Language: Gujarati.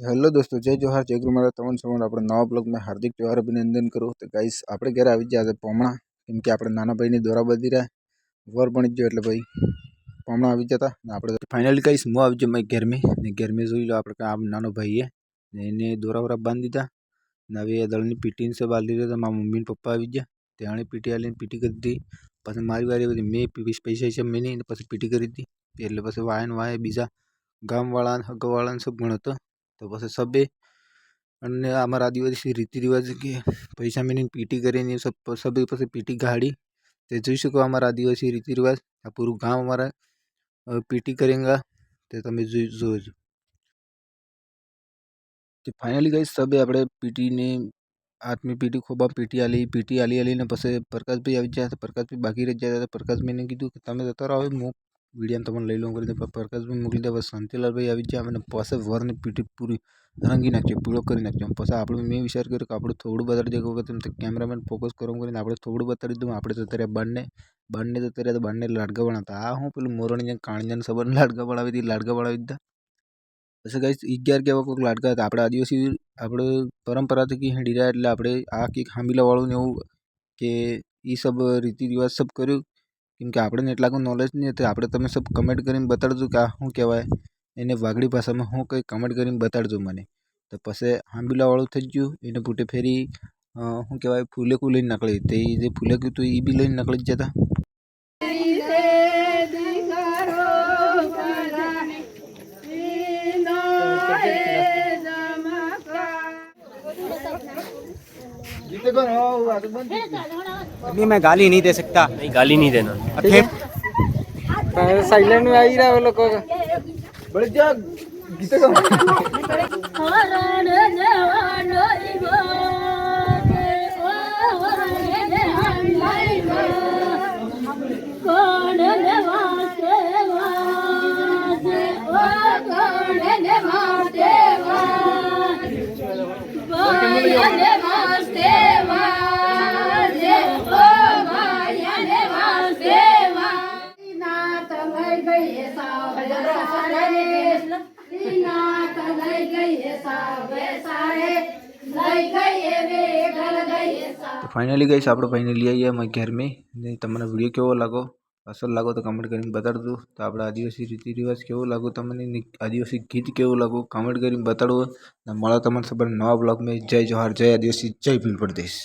हेलो दोस्तों, जय जोहार जय गुरु महाराज। तमन समान अपने नवा ब्लॉग में हार्दिक त्यौहार अभिनंदन करो। तो गाइस આપણે ઘરે આવી ગયા છે પોમણા, કેમ કે આપણે નાના ભાઈની દોરા બધી રહ્યા વર બની ગયો એટલે ભાઈ પોમણા આવી જતા ને આપણે ફાઇનલી ગાइस હું આવી ગયો મેં ઘેરમે જોઈ લો આપણે આમ નાનો ભાઈ ને એને દોરા વરા બાંધી દીધા ને હવે દળની પીટીને સે બાંધી દીધા. મારા મમ્મી ને પપ્પા આવી ગયા, તેણે પીટી આલીને પીટી કરી દીધી. પછી મારી વારી બધી મેં પૈસા છે મેં નહીં પછી પીટી કરી દીધી. એટલે પછી વાય બીજા ગામવાળા હગવાળાને સબ ગણતો તો પછી સબે અને અમારા આદિવાસી રીતિ રિવાજ કે પૈસા મેળવીને પીટી કરીને સબે પછી પીટી ગાડી તે જોઈ શકો. અમારા આદિવાસી રીતિ રિવાજ આ પૂરું ગામ અમારા પીટી કરેંગા તે તમે જોજો. તો ફાઇનલી ગાઈસ સબે આપણે પીટીને હાથમાં પીટી ખોબા પીટી આલીને પછી પ્રકાશભાઈ આવી ગયા. પ્રકાશભાઈ બાકી રહી ગયા હતા. પ્રકાશભાઈને કીધું કે તમે જતા રહો, હું વિડીયો તમને લઈ લઉં કરી દે. પ્રકાશભાઈ મોકલી દે. બસ શાંતિલાલભાઈ આવી ગયા અને પછી વરની પીટી પૂરી રંગી નાખ્યો, પીળો કરી નાખ્યો. પછી આપણે મેં વિચાર કર્યો કે આપણે થોડું બતાડી દે કે તમે કેમેરામેન ફોકસ કરો કરીને આપણે થોડું બતાડી દઉં. આપણે જતા રહ્યા બારને જતા રહ્યા તો બારને લાડકા બનાવતા. આ હું પેલું મોરણીને કાણિયાને સબર લાડકા બનાવી દીધા. પછી ગાઈસ 11 કેવા કોઈક લાડકા હતા. આપણે આદિવાસી આપણે પરંપરાથી કે હેડી રહ્યા એટલે આપણે આ કંઈક હાંબીલાવાળું ને એવું કે એ સબ રીતિ રિવાજ સબ કર્યું. કેમ કે આપણે એટલા કોઈ નોલેજ નહીં હતું. આપણે તમે સબ કમેન્ટ કરીને બતાડજો કે આ શું કહેવાય એને વાગડી ભાષામાં હું કંઈ કમેન્ટ કરીને બતાડજો મને. તો પછી હાંબીલાવાળું થઈ ગયું. એને પૂટે ફેરી શું કહેવાય ફૂલેકું લઈને નકળી. તે જે ફૂલેકું હતું એ બી લઈને નકળી જ જતા. नहीं मैं गाली नहीं दे सकता. नहीं गाली नहीं देना. साइलेंट में आ ही रहा है वो लोग को. बड़े क्या गीत गा तो फाइनली गाइस આપણે ફાઇનલી આવી ગયા ઘર में ને તમને વિડીયો કેવો લાગો અસર લાગો તો કમેન્ટ કરીને બતાડજો. તો આપણે આદિવાસી રીતિ રિવાજ કેવો લાગો તમને, આદિવાસી ગીત કેવું લાગો કમેન્ટ કરીને બતાડો. ને મળો તમને ખબર નવા બ્લોગ में. જય જોહાર જય આદિવાસી જય ભીલ પ્રદેશ.